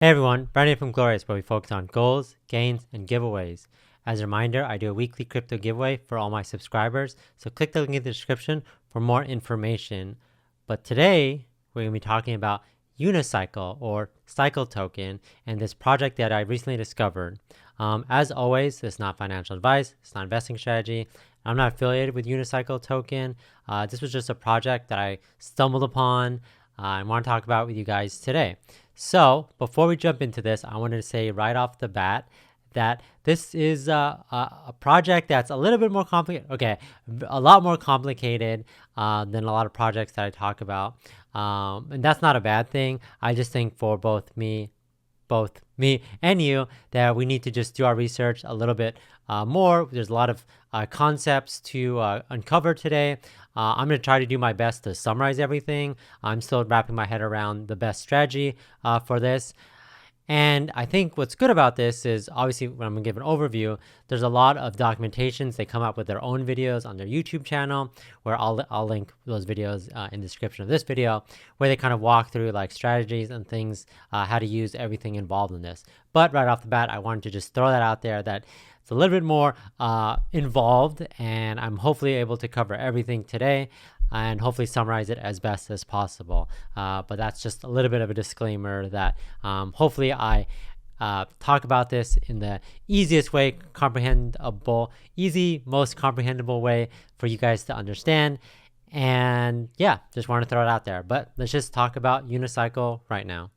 Hey everyone, Brandon from Goalorious, where we focus on goals, gains, and giveaways. As a reminder, I do a weekly crypto giveaway for all my subscribers, so click the link in the description for more information. But today, we're going to be talking about UniCycle, or Cycle Token, and this project that I recently discovered. As always, this is not financial advice, it's not investing strategy. I'm not affiliated with UniCycle Token. This was just a project that I stumbled upon and want to talk about with you guys today. So before we jump into this, I wanted to say right off the bat that this is a project that's a little bit more complicated. Okay, a lot more complicated than a lot of projects that I talk about. And that's not a bad thing. I just think for both me and you that we need to just do our research a little bit more. There's a lot of concepts to uncover today. I'm going to try to do my best to summarize everything. I'm still wrapping my head around the best strategy for this. And I think what's good about this is, obviously, when I'm going to give an overview, there's a lot of documentations. They come up with their own videos on their YouTube channel, where I'll link those videos in the description of this video, where they kind of walk through like strategies and things, how to use everything involved in this. But right off the bat, I wanted to just throw that out there that it's a little bit more involved, and I'm hopefully able to cover everything today and hopefully summarize it as best as possible. But that's just a little bit of a disclaimer that hopefully I talk about this in the easiest way, most comprehensible way for you guys to understand. And yeah, just want to throw it out there. But let's just talk about UniCycle right now.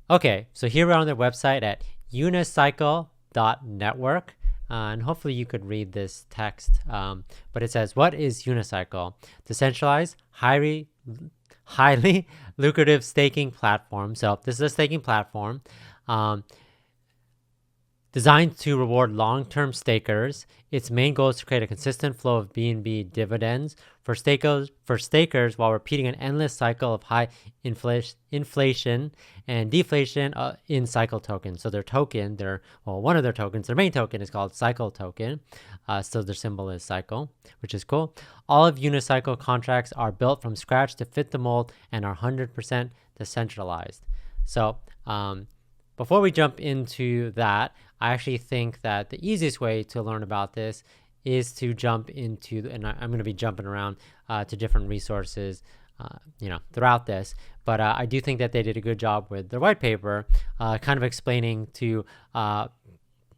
Okay, so here we're on their website at unicycle.network. And hopefully you could read this text. But it says, what is UniCycle? Decentralized, highly lucrative staking platform. So this is a staking platform designed to reward long-term stakers. Its main goal is to create a consistent flow of BNB dividends for stakers while repeating an endless cycle of high inflation and deflation in cycle tokens. So their token, one of their tokens, their main token is called Cycle Token. So their symbol is Cycle, which is cool. All of UniCycle contracts are built from scratch to fit the mold and are 100% decentralized. So before we jump into that, I actually think that the easiest way to learn about this is to jump into, and I'm going to be jumping around to different resources, throughout this. But I do think that they did a good job with their white paper, kind of explaining to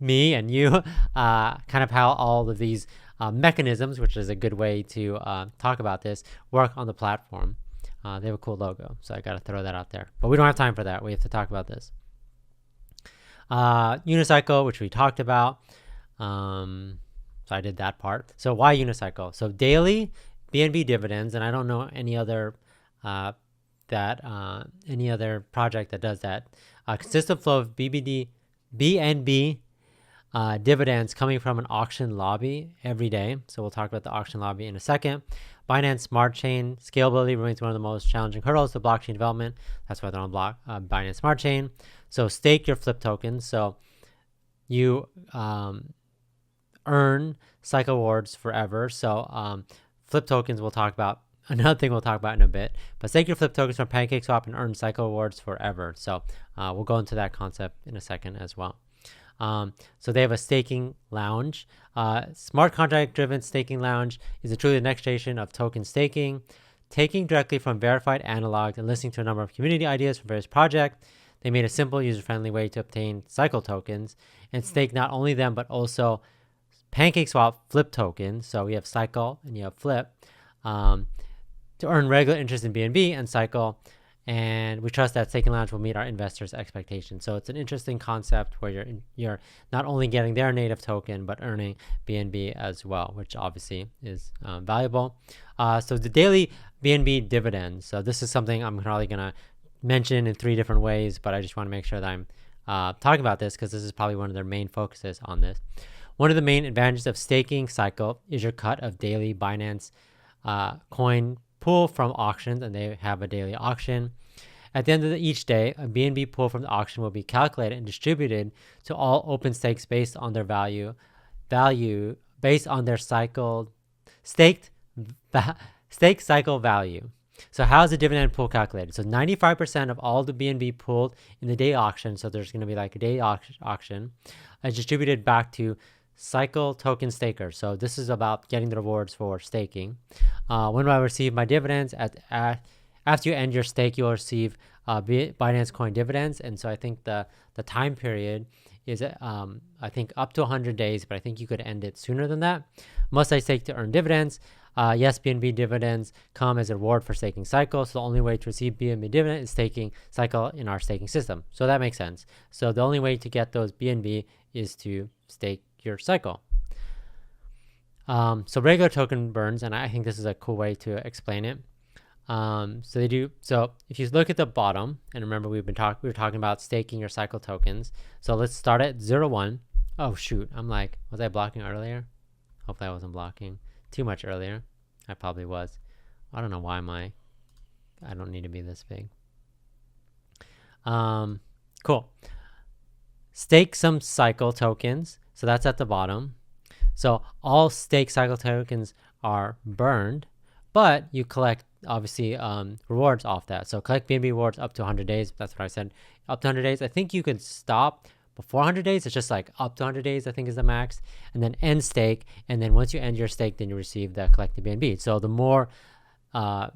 me and you kind of how all of these mechanisms, which is a good way to talk about this, work on the platform. They have a cool logo, so I got to throw that out there. But we don't have time for that. We have to talk about this. UniCycle, which we talked about. So I did that part. So why UniCycle? So daily BNB dividends, and I don't know any other any other project that does that. Consistent flow of BNB dividends coming from an auction lobby every day. So we'll talk about the auction lobby in a second. Binance Smart Chain scalability remains one of the most challenging hurdles to blockchain development. That's why they're on Binance Smart Chain. So stake your flip tokens. So you earn cycle rewards forever. So flip tokens we'll talk about. Another thing we'll talk about in a bit. But stake your flip tokens from PancakeSwap and earn cycle rewards forever. So we'll go into that concept in a second as well. So they have a staking lounge. Smart contract driven staking lounge is truly the next generation of token staking. Taking directly from verified analogs and listening to a number of community ideas from various projects, they made a simple, user-friendly way to obtain cycle tokens and stake not only them, but also PancakeSwap flip tokens. So we have cycle and you have flip to earn regular interest in BNB and cycle. And we trust that staking lounge will meet our investors' expectations. So it's an interesting concept where you're not only getting their native token, but earning BNB as well, which obviously is valuable. So the daily BNB dividends. So this is something I'm probably going to mention in 3 different ways, but I just want to make sure that I'm talking about this because this is probably one of their main focuses on this. One of the main advantages of staking Cycle is your cut of daily Binance coin pool from auctions, and they have a daily auction. At the end of each day, a BNB pool from the auction will be calculated and distributed to all open stakes based on their value based on their staked cycle value. So how's the dividend pool calculated? So 95% of all the BNB pooled in the day auction, so there's going to be like a day auction, is distributed back to cycle token stakers. So this is about getting the rewards for staking. When do I receive my dividends? After you end your stake, you'll receive Binance Coin dividends. And so I think the time period is I think up to 100 days, but I think you could end it sooner than that. Must I stake to earn dividends? Yes, BNB dividends come as a reward for staking cycle. So the only way to receive BNB dividend is staking cycle in our staking system. So that makes sense. So the only way to get those BNB is to stake your cycle. So regular token burns, and I think this is a cool way to explain it. So they do. So if you look at the bottom, and remember we were talking about staking your cycle tokens. So let's start at 0.1. Oh shoot, I'm like, was I blocking earlier? Hopefully I wasn't blocking too much earlier. I probably was. I don't know why I don't need to be this big. Cool. Stake some cycle tokens. So that's at the bottom. So all stake cycle tokens are burned, but you collect obviously rewards off that. So collect BNB rewards up to 100 days. That's what I said. Up to 100 days. I think you can stop before 100 days. It's just like up to 100 days, I think is the max. And then end stake. And then once you end your stake, then you receive the collected BNB. So the more, the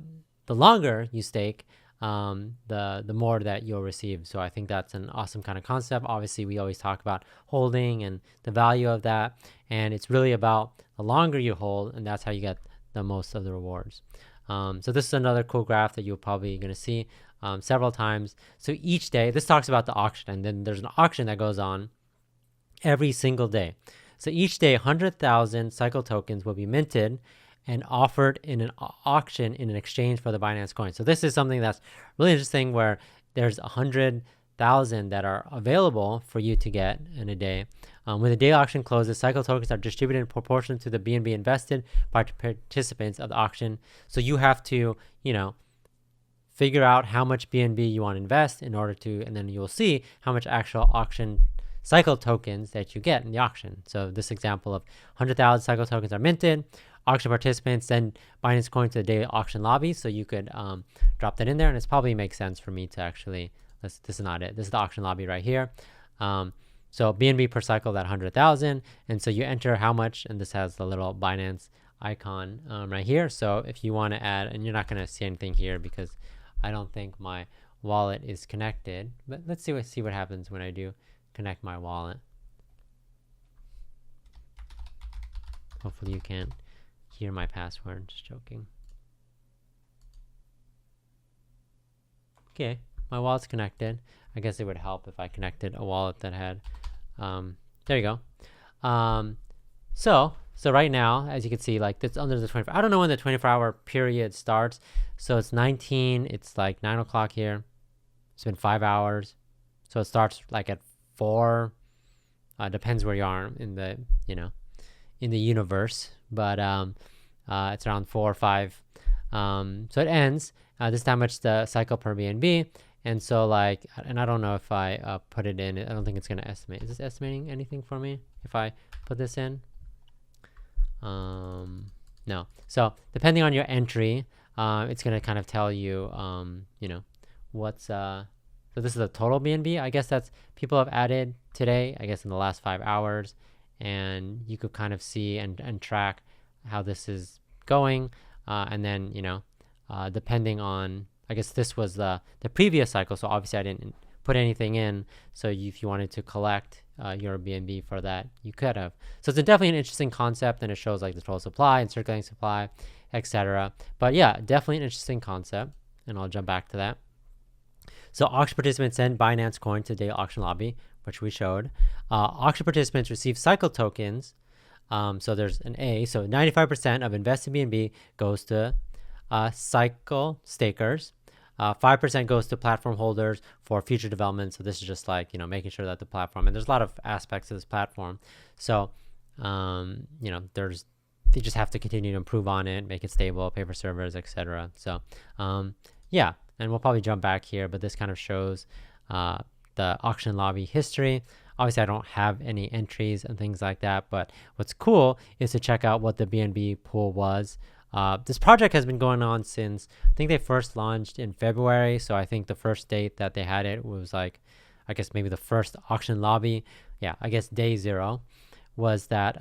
longer you stake, the more that you'll receive. So I think that's an awesome kind of concept. Obviously, we always talk about holding and the value of that. And it's really about the longer you hold, and that's how you get the most of the rewards. So this is another cool graph that you're probably going to see several times. So each day, this talks about the auction, and then there's an auction that goes on every single day. So each day, 100,000 cycle tokens will be minted and offered in an auction in an exchange for the Binance coin. So this is something that's really interesting, where there's 100,000 that are available for you to get in a day. When the day auction closes, cycle tokens are distributed in proportion to the BNB invested by participants of the auction. So you have to, figure out how much BNB you want to invest in order to, and then you'll see how much actual auction cycle tokens that you get in the auction. So this example of 100,000 cycle tokens are minted. Auction participants send Binance coin to the day auction lobby. So you could drop that in there, and it's probably makes sense for me to actually, this is not it. This is the auction lobby right here. So BNB per cycle, that 100,000. And so you enter how much, and this has the little Binance icon right here. So if you want to add, and you're not going to see anything here because I don't think my wallet is connected, but let's see what happens when I do connect my wallet. Hopefully you can't hear my password. Just joking. Okay, my wallet's connected. I guess it would help if I connected a wallet that had, there you go. So right now, as you can see, like it's under the 24, I don't know when the 24-hour period starts. So it's 19, it's like 9 o'clock here. It's been 5 hours. So it starts like at 4, depends where you are in the, in the universe, but it's around 4 or 5. So it ends, this is how much the cycle per BNB. And so like, and I don't know if I put it in, I don't think it's going to estimate. Is this estimating anything for me if I put this in? No. So depending on your entry, it's going to kind of tell you, what's, so this is the total BNB. I guess that's people have added today, I guess in the last 5 hours, and you could kind of see and track how this is going. And then, depending on, I guess this was the previous cycle. So obviously I didn't put anything in. So if you wanted to collect your BNB for that, you could have. So it's definitely an interesting concept, and it shows like the total supply and circulating supply, etc. But yeah, definitely an interesting concept, and I'll jump back to that. So auction participants send Binance coin to the day auction lobby, which we showed. Auction participants receive cycle tokens. So there's an A. So 95% of invested BNB goes to cycle stakers. 5% goes to platform holders for future development. So this is just like, making sure that the platform, and there's a lot of aspects of this platform. So, they just have to continue to improve on it, make it stable, pay for servers, etc. So, yeah, and we'll probably jump back here, but this kind of shows the auction lobby history. Obviously, I don't have any entries and things like that, but what's cool is to check out what the BNB pool was. This project has been going on since, I think they first launched in February. So I think the first date that they had it was like, I guess maybe the first auction lobby. Yeah, I guess day 0 was that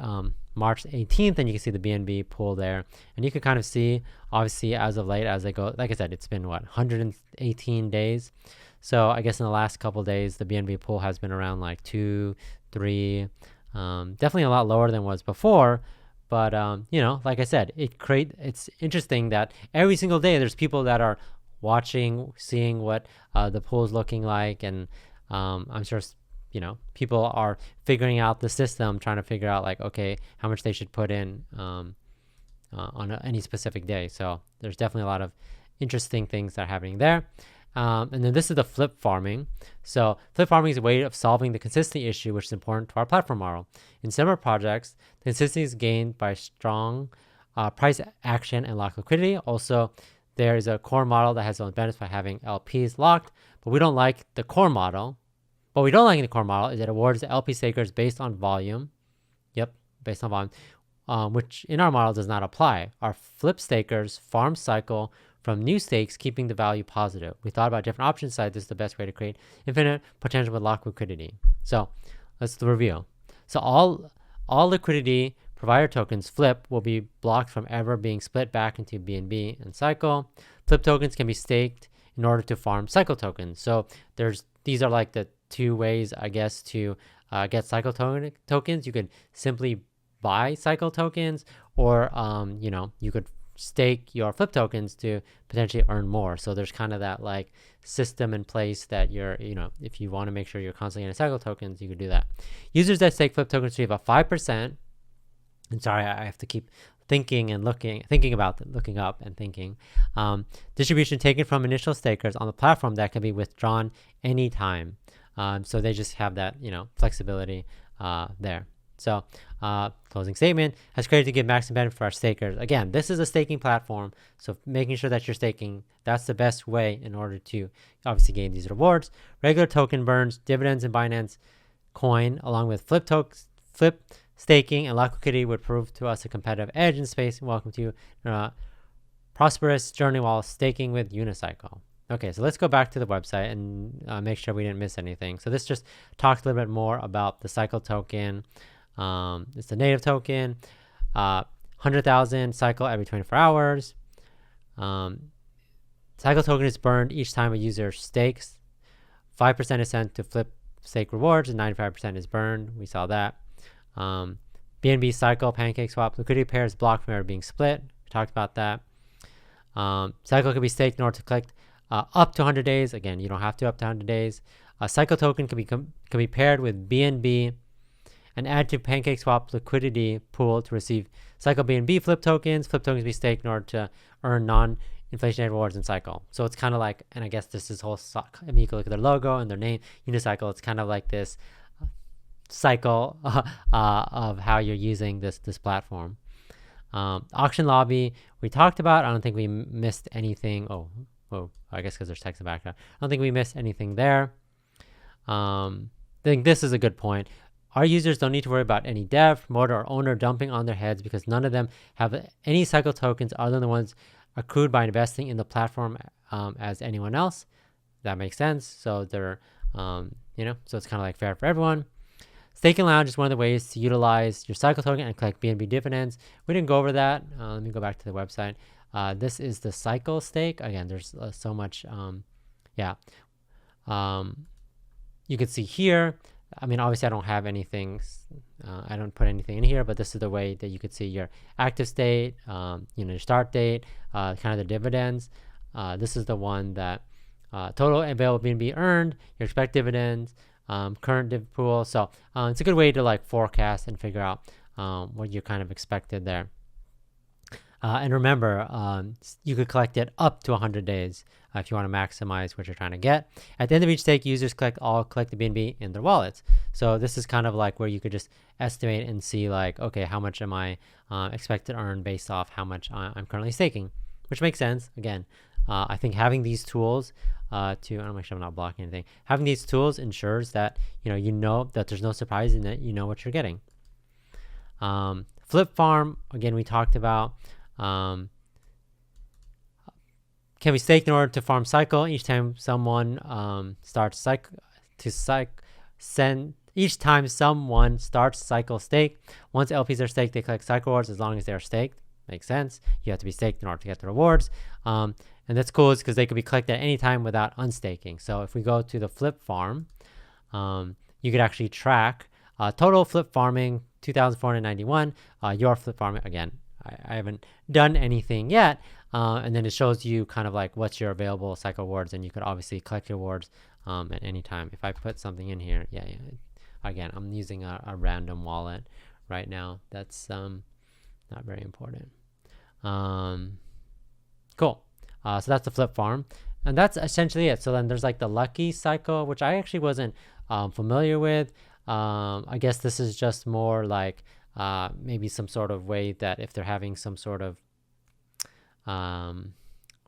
March 18th, and you can see the BNB pool there. And you can kind of see, obviously, as of late, as they go, like I said, it's been 118 days. So I guess in the last couple days, the BNB pool has been around like 2, 3, definitely a lot lower than it was before. But, like I said, it's interesting that every single day there's people that are watching, seeing what the pool is looking like. And I'm sure, people are figuring out the system, trying to figure out like, okay, how much they should put in on any specific day. So there's definitely a lot of interesting things that are happening there. And then this is the flip farming. So flip farming is a way of solving the consistency issue, which is important to our platform model. In similar projects, the consistency is gained by strong price action and locked liquidity. Also, there is a core model that has its own benefits by having LPs locked, but we don't like the core model. What we don't like in the core model is it awards the LP stakers based on volume. Yep, based on volume, which in our model does not apply. Our flip stakers farm cycle from new stakes, keeping the value positive. We thought about different options, decided this is the best way to create infinite potential with locked liquidity. So let's review. So all liquidity provider tokens flip will be blocked from ever being split back into BNB and cycle. Flip tokens can be staked in order to farm cycle tokens. So these are like the 2 ways, I guess, to get cycle tokens. You could simply buy cycle tokens, or you could stake your flip tokens to potentially earn more. So there's kind of that like system in place that if you want to make sure you're constantly getting cycle tokens, you could do that. Users that stake flip tokens receive a 5%. And sorry, I have to keep thinking and looking up and thinking. Distribution taken from initial stakers on the platform that can be withdrawn anytime. So they just have that, flexibility there. So closing statement, has created to give maximum benefit for our stakers. Again, this is a staking platform. So making sure that you're staking, that's the best way in order to obviously gain these rewards. Regular token burns, dividends in Binance Coin, along with flip staking and locked liquidity would prove to us a competitive edge in space. Welcome to prosperous journey while staking with UniCycle. Okay, so let's go back to the website and make sure we didn't miss anything. So this just talks a little bit more about the cycle token. It's the native token, 100,000 cycle every 24 hours. Cycle token is burned each time a user stakes. 5% is sent to flip stake rewards, and 95% is burned. We saw that. BNB cycle, pancake swap, liquidity pair is blocked from ever being split. We talked about that. Cycle can be staked in order to collect up to 100 days. Again, you don't have to up to 100 days. A cycle token can be paired with BNB and add to pancake swap liquidity pool to receive cycle BNB flip tokens. Flip tokens be staked in order to earn non-inflationary rewards in cycle. So it's kind of like, and I guess this is whole, I mean, you can look at their logo and their name, UniCycle. It's kind of like this cycle of how you're using this platform. Auction lobby, we talked about. I don't think we missed anything. I guess because there's text in the background. I don't think we missed anything there. I think this is a good point. Our users don't need to worry about any dev, promoter, or owner dumping on their heads because none of them have any cycle tokens other than the ones accrued by investing in the platform as anyone else. That makes sense. So they're, so it's kind of like fair for everyone. Staking Lounge is one of the ways to utilize your cycle token and collect BNB dividends. We didn't go over that. Let me go back to the website. This is the cycle stake. Again, there's so much. You can see here. I mean, obviously, I don't have anything. I don't put anything in here, but this is the way that you could see your active state, your start date, kind of the dividends. This is the one that total available BNB earned, your expect dividends, current div pool. So it's a good way to like forecast and figure out what you kind of expected there. And remember, you could collect it up to 100 days if you want to maximize what you're trying to get. At the end of each stake, users collect the BNB in their wallets. So this is kind of like where you could just estimate and see like, okay, how much am I expected to earn based off how much I'm currently staking, which makes sense. Again, I think having these tools to, I'm make sure I'm not blocking anything. Having these tools ensures that you know that there's no surprise and that you know what you're getting. Flip farm, again, we talked about. Can be staked in order to farm cycle. Each time someone starts cycle each time someone starts cycle stake. Once LPs are staked, they collect cycle rewards as long as they're staked. Makes sense. You have to be staked in order to get the rewards. And that's cool because they could be collected at any time without unstaking. So if we go to the flip farm, you could actually track total flip farming 2,491. Your flip farming, again, I haven't done anything yet. And then it shows you kind of like what's your available cycle rewards, and you could obviously collect your rewards at any time. If I put something in here, again, I'm using a random wallet right now. That's not very important. Cool. So that's the flip farm, and that's essentially it. So then there's like the lucky cycle, which I actually wasn't familiar with. I guess this is just more like maybe some sort of way that if they're having some sort of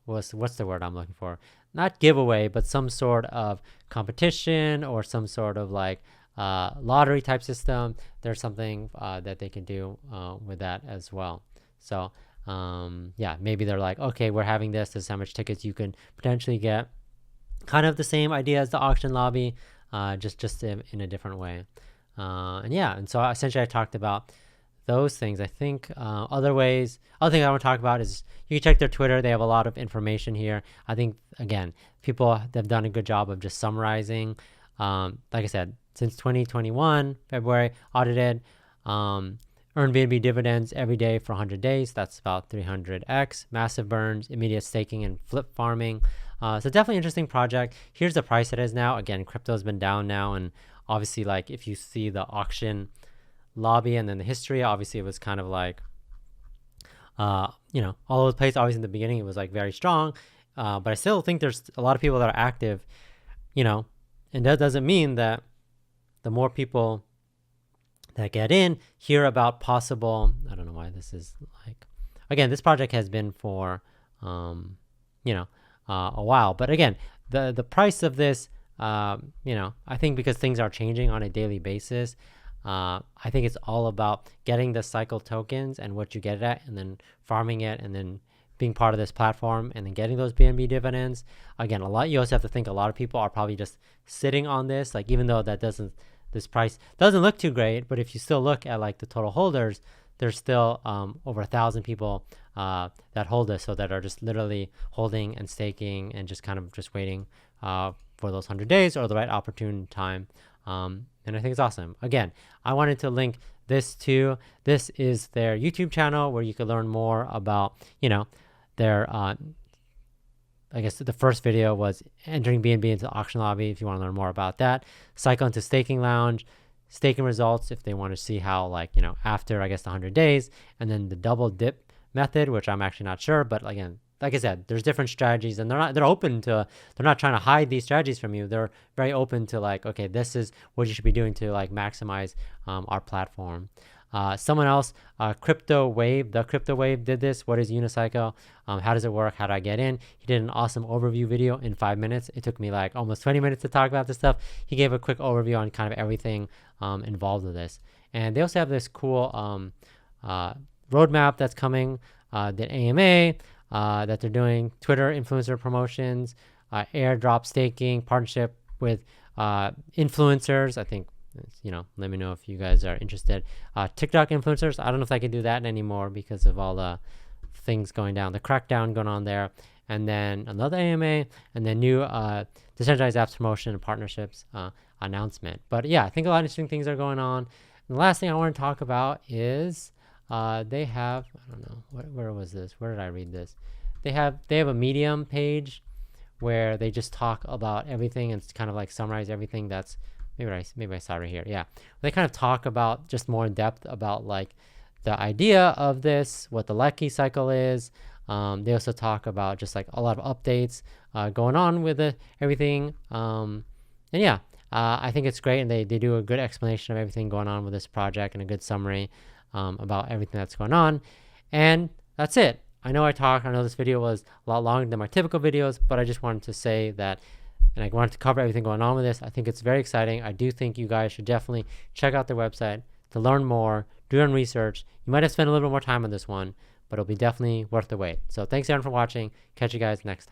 what's the word I'm looking for? Not giveaway, but some sort of competition or some sort of like lottery type system. There's something that they can do with that as well. So maybe they're like, okay, we're having this is how much tickets you can potentially get. Kind of the same idea as the auction lobby, just in a different way. And so essentially I talked about those things. I think other thing I want to talk about is you can check their Twitter. They have a lot of information here. I think, again, people have done a good job of just summarizing. Like I said, since 2021, February, audited, earned BNB dividends every day for 100 days. That's about 300x. Massive burns, immediate staking, and flip farming. So definitely interesting project. Here's the price it is now. Again, crypto's been down now, and obviously, like if you see the auction lobby and then the history, obviously it was kind of like all over the place. Obviously in the beginning it was like very strong, but I still think there's a lot of people that are active, and that doesn't mean that the more people that get in hear about possible, I don't know why this is like, again, this project has been for a while, but again, the price of this, I think because things are changing on a daily basis, I think it's all about getting the cycle tokens and what you get it at, and then farming it, and then being part of this platform, and then getting those BNB dividends. Again, you also have to think a lot of people are probably just sitting on this, like even though this price doesn't look too great, but if you still look at like the total holders, there's still over 1,000 people that hold this, so that are just literally holding and staking and just kind of just waiting for those 100 days or the right opportune time. And I think it's awesome. Again, I wanted to link this to, this is their YouTube channel where you can learn more about, their, I guess the first video was entering BNB into the auction lobby if you want to learn more about that. Cycle into staking lounge, staking results if they want to see how after I guess the 100 days, and then the double dip method, which I'm actually not sure, but again, like I said, there's different strategies, and they're not trying to hide these strategies from you. They're very open to like, okay, this is what you should be doing to like maximize our platform. Someone else, the Crypto Wave did this. What is UniCycle? How does it work? How do I get in? He did an awesome overview video in 5 minutes. It took me like almost 20 minutes to talk about this stuff. He gave a quick overview on kind of everything involved with this. And they also have this cool roadmap that's coming, the AMA, that they're doing, Twitter influencer promotions, airdrop staking, partnership with influencers. I think, let me know if you guys are interested. TikTok influencers, I don't know if I can do that anymore because of all the things going down, the crackdown going on there. And then another AMA, and then new decentralized apps promotion and partnerships announcement. But yeah, I think a lot of interesting things are going on. And the last thing I want to talk about is they have, I don't know, where was this? Where did I read this? They have a Medium page where they just talk about everything and kind of like summarize everything. That's maybe I saw it right here. Yeah, they kind of talk about just more in depth about like the idea of this, what the lucky cycle is. They also talk about just like a lot of updates going on with everything. And yeah, I think it's great, and they do a good explanation of everything going on with this project and a good summary about everything that's going on. And that's it. I know I know this video was a lot longer than my typical videos, but I just wanted to say that, and I wanted to cover everything going on with this. I think it's very exciting. I do think you guys should definitely check out their website to learn more, do your own research. You might have spent a little bit more time on this one, but it'll be definitely worth the wait. So thanks everyone for watching. Catch you guys next time.